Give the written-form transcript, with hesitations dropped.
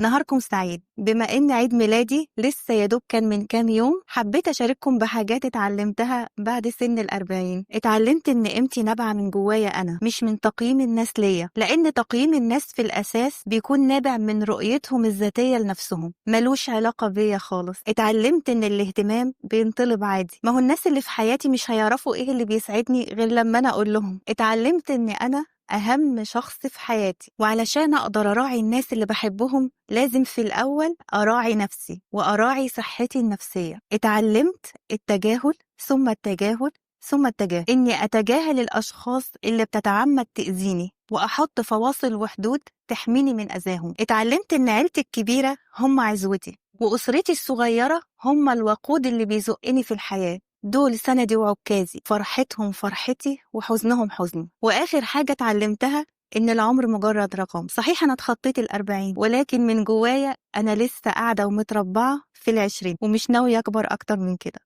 نهاركم سعيد. بما إن عيد ميلادي لسه يدوب كان من كام يوم، حبيت أشارككم بحاجات اتعلمتها بعد سن ال40. اتعلمت إن قيمتي نابعة من جوايا أنا، مش من تقييم الناس ليا، لأن تقييم الناس في الأساس بيكون نابع من رؤيتهم الذاتية لنفسهم، ملوش علاقة بيا خالص. اتعلمت إن الاهتمام بينطلب عادي، ما هو الناس اللي في حياتي مش هيعرفوا إيه اللي بيسعدني غير لما أنا أقول لهم. اتعلمت إن أنا أهم شخص في حياتي، وعلشان أقدر أراعي الناس اللي بحبهم لازم في الأول أراعي نفسي وأراعي صحتي النفسية. اتعلمت التجاهل ثم التجاهل ثم التجاهل، إني أتجاهل الأشخاص اللي بتتعمد تأذيني وأحط فواصل وحدود تحميني من أذاهم. اتعلمت إن عيلتي الكبيرة هم عزوتي، وأسرتي الصغيرة هم الوقود اللي بيزقني في الحياة. دول سندي وعكازي، فرحتهم فرحتي وحزنهم حزني. وآخر حاجة اتعلمتها إن العمر مجرد رقم. صحيح أنا اتخطيت ال40، ولكن من جوايا أنا لسه قاعدة ومتربعة في ال20، ومش ناوية أكبر أكتر من كده.